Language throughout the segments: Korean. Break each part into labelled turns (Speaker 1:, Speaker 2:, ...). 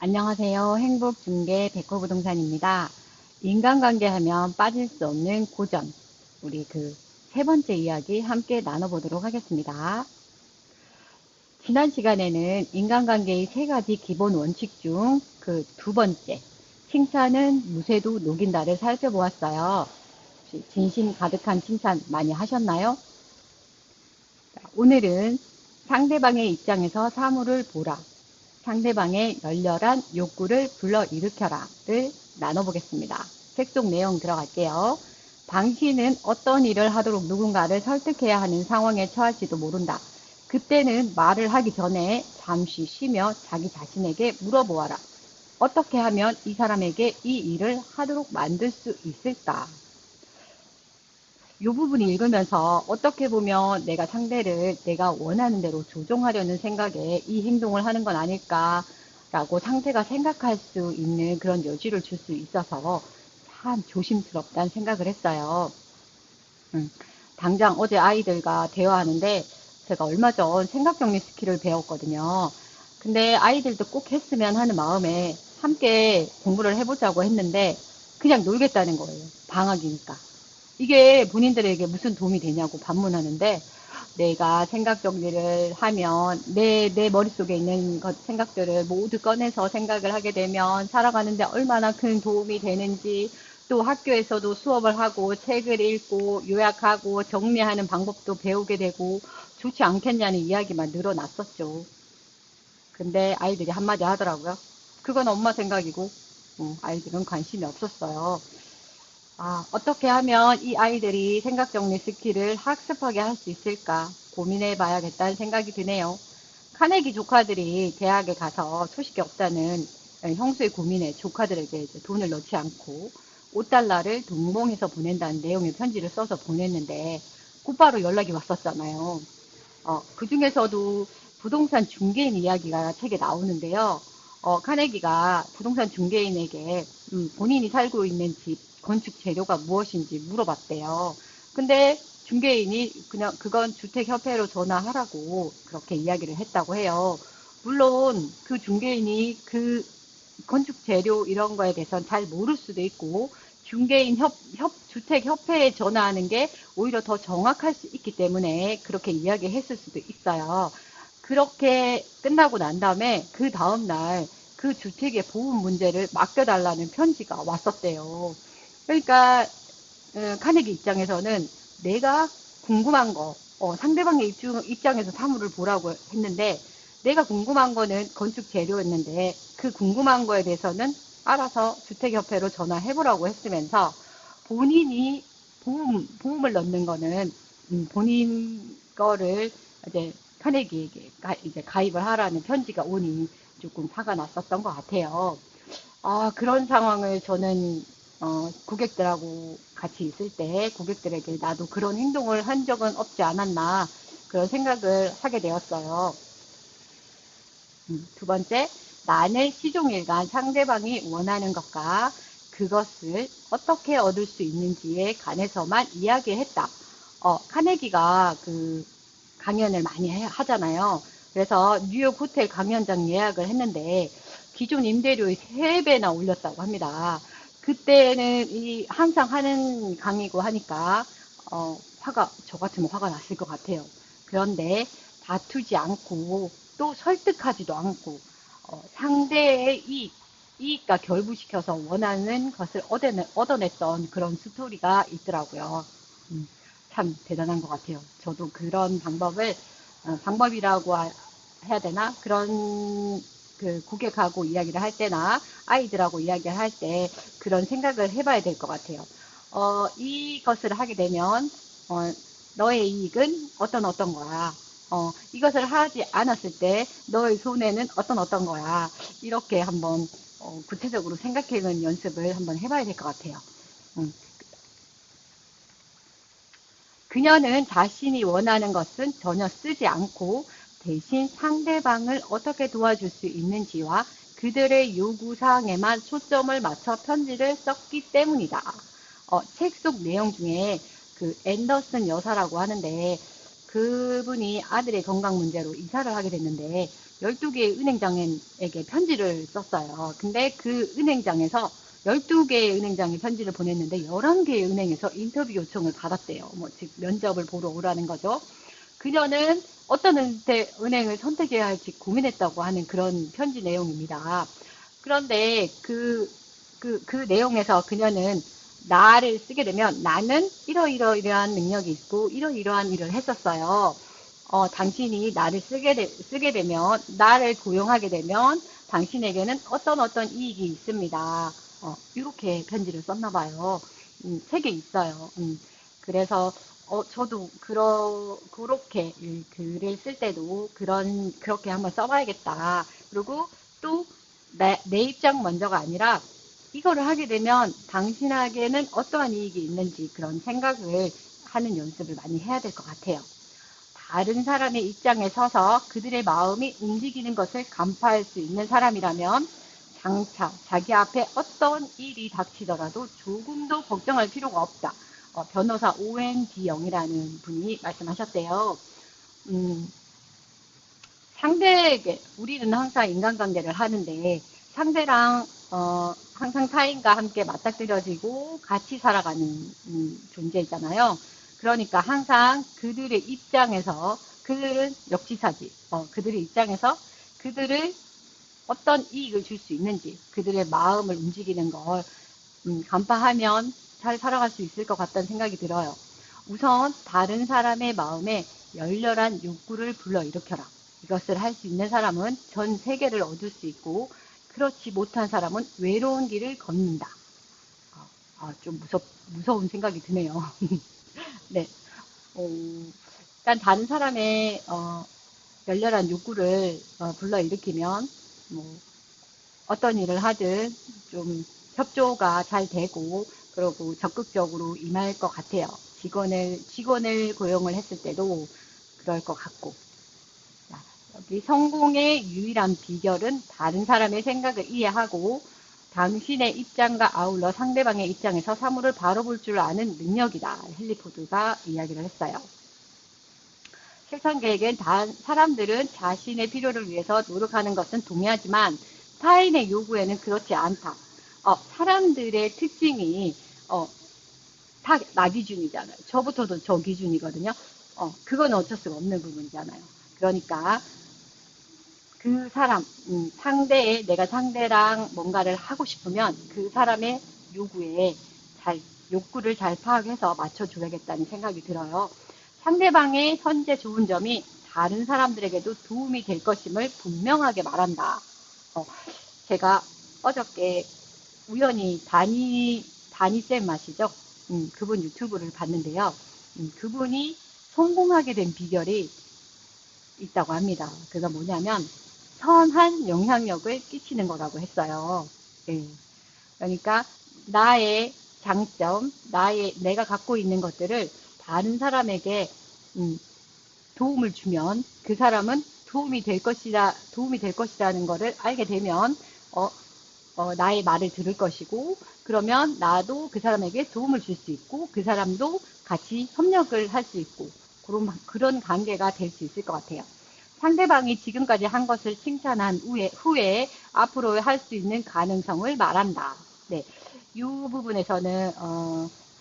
Speaker 1: 안녕하세요. 행복중개 백호부동산입니다. 인간관계 하면 빠질 수 없는 고전. 우리 세 번째 이야기 함께 나눠보도록 하겠습니다. 지난 시간에는 인간관계의 세 가지 기본 원칙 중 두 번째, 칭찬은 무쇠도 녹인다를 살펴보았어요. 진심 가득한 칭찬 많이 하셨나요? 오늘은 상대방의 입장에서 사물을 보라. 상대방의 열렬한 욕구를 불러일으켜라를 나눠보겠습니다. 책 속 내용 들어갈게요. 당신은 어떤 일을 하도록 누군가를 설득해야 하는 상황에 처할지도 모른다. 그때는 말을 하기 전에 잠시 쉬며 자기 자신에게 물어보아라. 어떻게 하면 이 사람에게 이 일을 하도록 만들 수 있을까? 이 부분을 읽으면서 어떻게 보면 내가 상대를 내가 원하는 대로 조종하려는 생각에 이 행동을 하는 건 아닐까라고 상대가 생각할 수 있는 그런 여지를 줄 수 있어서 참 조심스럽다는 생각을 했어요. 당장 어제 아이들과 대화하는데 제가 얼마 전 생각정리 스킬을 배웠거든요. 근데 아이들도 꼭 했으면 하는 마음에 함께 공부를 해보자고 했는데 그냥 놀겠다는 거예요. 방학이니까. 이게 본인들에게 무슨 도움이 되냐고 반문하는데 내가 생각 정리를 하면 내 머릿속에 있는 생각들을 모두 꺼내서 생각을 하게 되면 살아가는데 얼마나 큰 도움이 되는지 또 학교에서도 수업을 하고 책을 읽고 요약하고 정리하는 방법도 배우게 되고 좋지 않겠냐는 이야기만 늘어났었죠. 근데 아이들이 한마디 하더라고요. 그건 엄마 생각이고 아이들은 관심이 없었어요. 어떻게 하면 이 아이들이 생각정리 스킬을 학습하게 할 수 있을까 고민해 봐야겠다는 생각이 드네요. 카네기 조카들이 대학에 가서 소식이 없다는 형수의 고민에 조카들에게 이제 돈을 넣지 않고 5달러를 동봉해서 보낸다는 내용의 편지를 써서 보냈는데 곧바로 연락이 왔었잖아요. 그 중에서도 부동산 중개인 이야기가 책에 나오는데요. 카네기가 부동산 중개인에게 본인이 살고 있는 집 건축 재료가 무엇인지 물어봤대요. 근데 중개인이 그냥 그건 주택협회로 전화하라고 그렇게 이야기를 했다고 해요. 물론 그 중개인이 그 건축 재료 이런 거에 대해서는 잘 모를 수도 있고 중개인 주택협회에 전화하는 게 오히려 더 정확할 수 있기 때문에 그렇게 이야기했을 수도 있어요. 그렇게 끝나고 난 다음에 그 다음날 그 주택의 보험 문제를 맡겨달라는 편지가 왔었대요. 그러니까 카네기 입장에서는 내가 궁금한 거, 상대방의 입장에서 사물을 보라고 했는데 내가 궁금한 거는 건축 재료였는데 그 궁금한 거에 대해서는 알아서 주택협회로 전화해보라고 했으면서 본인이 보험을 넣는 거는 본인 거를 이제 카네기에게 이제 가입을 하라는 편지가 오니 조금 화가 났었던 것 같아요. 그런 상황을 저는 고객들하고 같이 있을 때 고객들에게 나도 그런 행동을 한 적은 없지 않았나 그런 생각을 하게 되었어요. 두 번째, 나는 시종일관 상대방이 원하는 것과 그것을 어떻게 얻을 수 있는지에 관해서만 이야기했다. 카네기가 강연을 많이 하잖아요. 그래서 뉴욕 호텔 강연장 예약을 했는데 기존 임대료의 3배나 올렸다고 합니다. 그때는 항상 하는 강의고 하니까 저 같으면 화가 났을 것 같아요. 그런데 다투지 않고 또 설득하지도 않고 상대의 이익과 결부시켜서 원하는 것을 얻어냈던 그런 스토리가 있더라고요. 참 대단한 것 같아요. 저도 그런 방법이라고 해야 되나? 그런 고객하고 이야기를 할 때나 아이들하고 이야기를 할 때 그런 생각을 해봐야 될 것 같아요. 이것을 하게 되면 너의 이익은 어떤 거야. 이것을 하지 않았을 때 너의 손해는 어떤 거야. 이렇게 한번 구체적으로 생각해보는 연습을 한번 해봐야 될 것 같아요. 음. 그녀는 자신이 원하는 것은 전혀 쓰지 않고 대신 상대방을 어떻게 도와줄 수 있는지와 그들의 요구사항에만 초점을 맞춰 편지를 썼기 때문이다. 책 속 내용 중에 앤더슨 여사라고 하는데 그분이 아들의 건강 문제로 이사를 하게 됐는데 12개의 은행장에게 편지를 썼어요. 근데 그 은행장에서 12개의 은행장에 편지를 보냈는데 11개의 은행에서 인터뷰 요청을 받았대요. 즉 면접을 보러 오라는 거죠. 그녀는 어떤 은행을 선택해야 할지 고민했다고 하는 그런 편지 내용입니다. 그런데 그 내용에서 그녀는 나를 쓰게 되면 나는 이러이러한 능력이 있고 이러이러한 일을 했었어요. 당신이 나를 쓰게 되면, 나를 고용하게 되면 당신에게는 어떤 이익이 있습니다. 이렇게 편지를 썼나 봐요. 책에 있어요. 그래서 저도 그렇게 글을 쓸 때도 그렇게 한번 써봐야겠다. 그리고 또 내 입장 먼저가 아니라 이거를 하게 되면 당신에게는 어떠한 이익이 있는지 그런 생각을 하는 연습을 많이 해야 될 것 같아요. 다른 사람의 입장에 서서 그들의 마음이 움직이는 것을 간파할 수 있는 사람이라면 장차 자기 앞에 어떤 일이 닥치더라도 조금도 걱정할 필요가 없다. 변호사 오웬디 영이라는 분이 말씀하셨대요. 상대에게 우리는 항상 인간관계를 하는데 상대랑 항상 타인과 함께 맞닥뜨려지고 같이 살아가는 존재잖아요. 그러니까 항상 그들의 입장에서 그들은 역지사지. 그들의 입장에서 그들을 어떤 이익을 줄 수 있는지 그들의 마음을 움직이는 걸 간파하면 잘 살아갈 수 있을 것 같다는 생각이 들어요. 우선 다른 사람의 마음에 열렬한 욕구를 불러일으켜라. 이것을 할 수 있는 사람은 전 세계를 얻을 수 있고 그렇지 못한 사람은 외로운 길을 걷는다. 좀 무서운 생각이 드네요. 네. 일단 다른 사람의 열렬한 욕구를 불러일으키면 뭐 어떤 일을 하든 좀 협조가 잘 되고 그리고 적극적으로 임할 것 같아요. 직원을 고용을 했을 때도 그럴 것 같고. 여기 성공의 유일한 비결은 다른 사람의 생각을 이해하고 당신의 입장과 아울러 상대방의 입장에서 사물을 바로 볼 줄 아는 능력이다. 헨리 포드가 이야기를 했어요. 실천 계획은 사람들은 자신의 필요를 위해서 노력하는 것은 동의하지만 타인의 요구에는 그렇지 않다. 사람들의 특징이 다 나 기준이잖아요. 저부터도 저 기준이거든요. 그건 어쩔 수가 없는 부분이잖아요. 그러니까 그 사람, 내가 상대랑 뭔가를 하고 싶으면 그 사람의 욕구를 잘 파악해서 맞춰줘야겠다는 생각이 들어요. 상대방의 현재 좋은 점이 다른 사람들에게도 도움이 될 것임을 분명하게 말한다. 제가 어저께 우연히 다니쌤 아시죠? 그분 유튜브를 봤는데요. 그분이 성공하게 된 비결이 있다고 합니다. 그가 뭐냐면 선한 영향력을 끼치는 거라고 했어요. 예. 그러니까 나의 장점, 내가 갖고 있는 것들을 다른 사람에게 도움을 주면 그 사람은 도움이 될 것이라는 것을 알게 되면 나의 말을 들을 것이고 그러면 나도 그 사람에게 도움을 줄 수 있고 그 사람도 같이 협력을 할 수 있고 그런 관계가 될 수 있을 것 같아요. 상대방이 지금까지 한 것을 칭찬한 후에 앞으로 할 수 있는 가능성을 말한다. 네, 이 부분에서는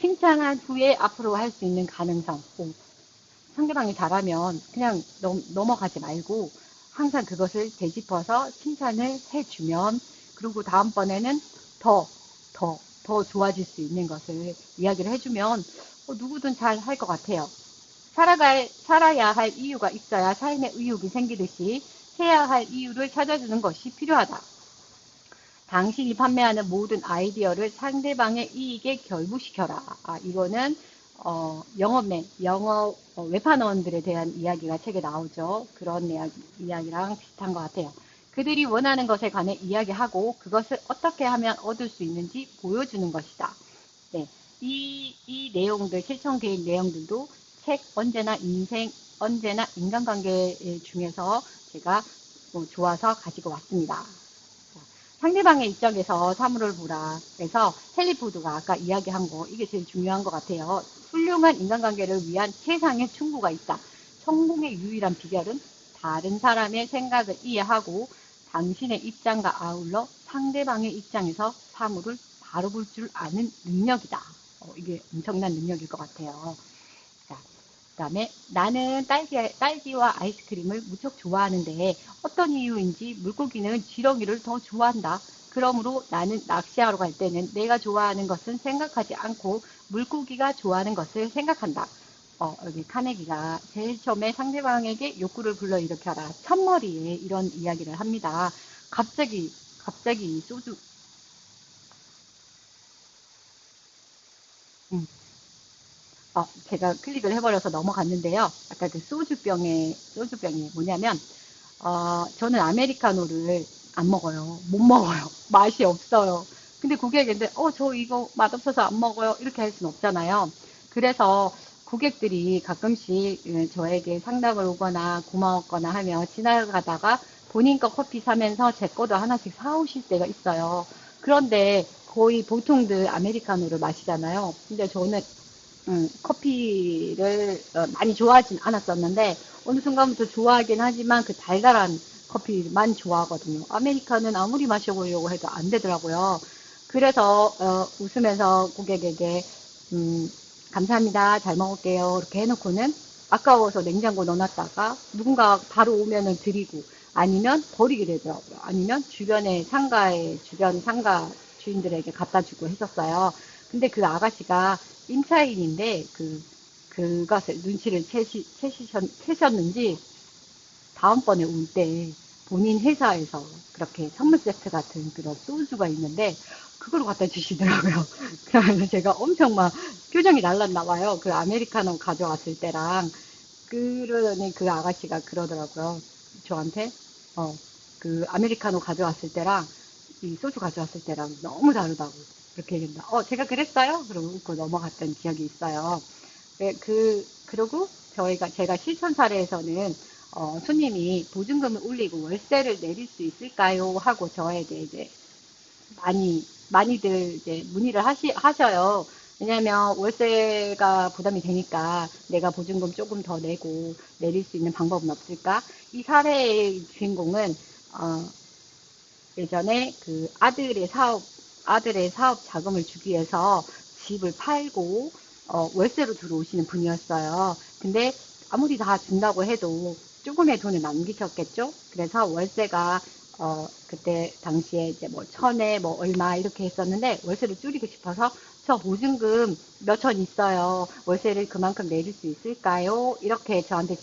Speaker 1: 칭찬한 후에 앞으로 할 수 있는 가능성. 상대방이 잘하면 그냥 넘어가지 말고 항상 그것을 되짚어서 칭찬을 해주면 그리고 다음번에는 더 좋아질 수 있는 것을 이야기를 해주면 누구든 잘 할 것 같아요. 살아야 할 이유가 있어야 삶의 의욕이 생기듯이 해야 할 이유를 찾아주는 것이 필요하다. 당신이 판매하는 모든 아이디어를 상대방의 이익에 결부시켜라. 이거는 영어 외판원들에 대한 이야기가 책에 나오죠. 그런 이야기랑 비슷한 것 같아요. 그들이 원하는 것에 관해 이야기하고 그것을 어떻게 하면 얻을 수 있는지 보여주는 것이다. 네, 이 내용들, 실천 계획 내용들도 책 언제나 인간관계 중에서 제가 좋아서 가지고 왔습니다. 상대방의 입장에서 사물을 보라. 그래서 헨리 포드가 아까 이야기한 거 이게 제일 중요한 것 같아요. 훌륭한 인간관계를 위한 최상의 충고가 있다. 성공의 유일한 비결은 다른 사람의 생각을 이해하고 당신의 입장과 아울러 상대방의 입장에서 사물을 바로 볼 줄 아는 능력이다. 이게 엄청난 능력일 것 같아요. 자, 그다음에 나는 딸기와 아이스크림을 무척 좋아하는데 어떤 이유인지 물고기는 지렁이를 더 좋아한다. 그러므로 나는 낚시하러 갈 때는 내가 좋아하는 것은 생각하지 않고 물고기가 좋아하는 것을 생각한다. 여기 카네기가 제일 처음에 상대방에게 욕구를 불러일으켜라. 첫머리에 이런 이야기를 합니다. 갑자기 소주, 음, 제가 클릭을 해버려서 넘어갔는데요. 아까 그 소주병이 뭐냐면, 저는 아메리카노를 안 먹어요. 못 먹어요. 맛이 없어요. 근데 고객인데, 저 이거 맛없어서 안 먹어요. 이렇게 할 수는 없잖아요. 그래서 고객들이 가끔씩 저에게 상담을 오거나 고마웠거나 하면 지나가다가 본인 거 커피 사면서 제 거도 하나씩 사오실 때가 있어요. 그런데 거의 보통들 아메리카노를 마시잖아요. 근데 저는 커피를 많이 좋아하진 않았었는데 어느 순간부터 좋아하긴 하지만 그 달달한 커피만 좋아하거든요. 아메리카노는 아무리 마셔보려고 해도 안 되더라고요. 그래서 웃으면서 고객에게 음, 감사합니다. 잘 먹을게요. 이렇게 해놓고는 아까워서 냉장고 넣어놨다가 누군가 바로 오면은 드리고 아니면 버리게 되더라고요. 아니면 주변 상가 주인들에게 갖다 주고 했었어요. 근데 그 아가씨가 임차인인데 그것을 눈치를 채셨는지 다음번에 올 때 본인 회사에서 그렇게 선물 세트 같은 그런 소주가 있는데 그걸 갖다 주시더라고요. 그러면서 제가 엄청 막 표정이 날랐나 봐요. 그 아메리카노 가져왔을 때랑 그러니 그 아가씨가 그러더라고요. 저한테 그 아메리카노 가져왔을 때랑 이 소주 가져왔을 때랑 너무 다르다고 그렇게 얘기합니다. 제가 그랬어요? 그러고 웃고 넘어갔던 기억이 있어요. 그러고 제가 실천 사례에서는 손님이 보증금을 올리고 월세를 내릴 수 있을까요? 하고 저에게 이제 많이들 이제 문의를 하셔요. 왜냐면 월세가 부담이 되니까 내가 보증금 조금 더 내고 내릴 수 있는 방법은 없을까? 이 사례의 주인공은, 예전에 그 아들의 사업 자금을 주기 위해서 집을 팔고, 월세로 들어오시는 분이었어요. 근데 아무리 다 준다고 해도 조금의 돈을 남기셨겠죠? 그래서 월세가, 그때 당시에 이제 뭐 천에 뭐 얼마 이렇게 했었는데 월세를 줄이고 싶어서 저 보증금 몇 천 있어요. 월세를 그만큼 내릴 수 있을까요? 이렇게 저한테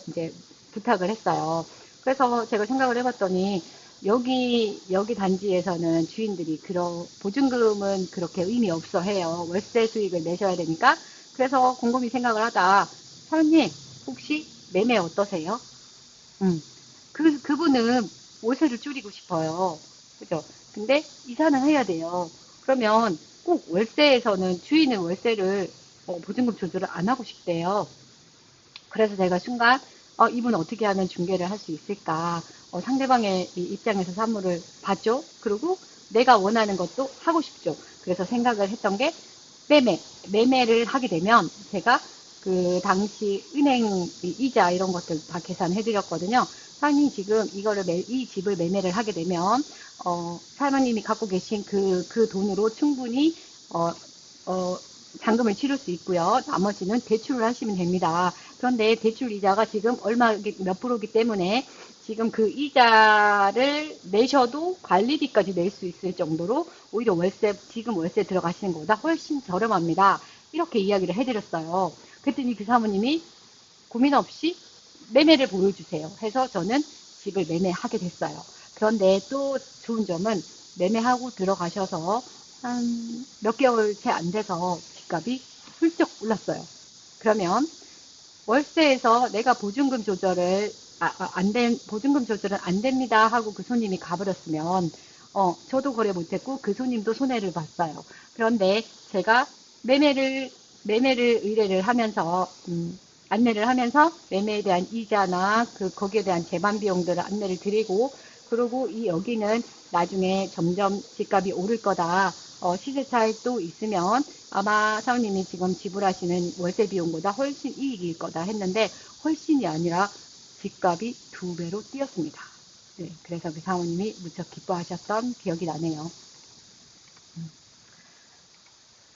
Speaker 1: 이제 부탁을 했어요. 그래서 제가 생각을 해봤더니 여기 단지에서는 주인들이 보증금은 그렇게 의미 없어 해요. 월세 수익을 내셔야 되니까. 그래서 곰곰이 생각을 하다 사장님 혹시 매매 어떠세요? 음. 그분은 월세를 줄이고 싶어요. 그죠? 근데 이사는 해야 돼요. 그러면 꼭 월세에서는 주인은 월세를 보증금 조절을 안 하고 싶대요. 그래서 제가 순간 이분 어떻게 하면 중개를 할 수 있을까? 상대방의 이 입장에서 사물을 봤죠. 그리고 내가 원하는 것도 하고 싶죠. 그래서 생각을 했던 게 매매를 하게 되면 제가 그 당시 은행 이자 이런 것들 다 계산해 드렸거든요. 사장님 지금 이 집을 매매를 하게 되면 사장님이 갖고 계신 그 돈으로 충분히 어, 어, 잔금을 치를 수 있고요. 나머지는 대출을 하시면 됩니다. 그런데 대출 이자가 지금 몇 프로기 때문에 지금 그 이자를 내셔도 관리비까지 낼 수 있을 정도로 오히려 지금 월세 들어가시는 것보다 훨씬 저렴합니다. 이렇게 이야기를 해드렸어요. 그랬더니 그 사모님이 고민 없이 매매를 보여주세요. 해서 저는 집을 매매하게 됐어요. 그런데 또 좋은 점은 매매하고 들어가셔서 한 몇 개월 채 안 돼서 집값이 훌쩍 올랐어요. 그러면 월세에서 내가 보증금 조절은 안 됩니다 하고 그 손님이 가버렸으면, 저도 거래 못했고 그 손님도 손해를 봤어요. 그런데 제가 매매를, 매매를 의뢰를 하면서, 안내를 하면서 매매에 대한 이자나 거기에 대한 재반 비용들을 안내를 드리고, 그리고 여기는 나중에 점점 집값이 오를 거다. 시세 차익도 있으면 아마 사모님이 지금 지불하시는 월세 비용보다 훨씬 이익일 거다 했는데 훨씬이 아니라 집값이 2배로 뛰었습니다. 네, 그래서 그 사모님이 무척 기뻐하셨던 기억이 나네요.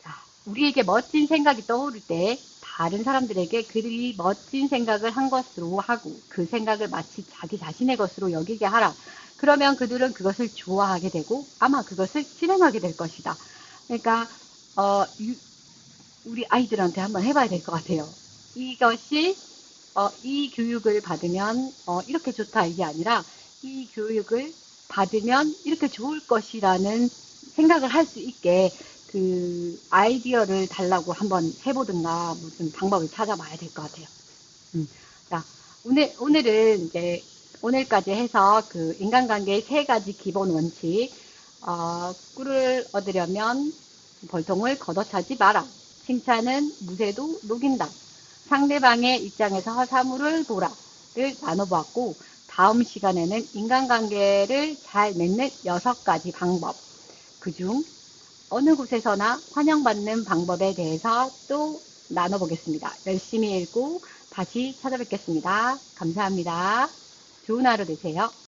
Speaker 1: 자, 우리에게 멋진 생각이 떠오를 때 다른 사람들에게 그들이 멋진 생각을 한 것으로 하고 그 생각을 마치 자기 자신의 것으로 여기게 하라. 그러면 그들은 그것을 좋아하게 되고 아마 그것을 실행하게 될 것이다. 그러니까 우리 아이들한테 한번 해봐야 될 것 같아요. 이것이 이 교육을 받으면 이렇게 좋다 이게 아니라 이 교육을 받으면 이렇게 좋을 것이라는 생각을 할 수 있게 그 아이디어를 달라고 한번 해보든가 무슨 방법을 찾아봐야 될 것 같아요. 자, 오늘은 이제 오늘까지 해서 그 인간관계의 3가지 기본 원칙, 꿀을 얻으려면 벌통을 걷어차지 마라. 칭찬은 무쇠도 녹인다. 상대방의 입장에서 사물을 보라를 나눠보았고, 다음 시간에는 인간관계를 잘 맺는 6가지 방법, 그중 어느 곳에서나 환영받는 방법에 대해서 또 나눠보겠습니다. 열심히 읽고 다시 찾아뵙겠습니다. 감사합니다. 좋은 하루 되세요.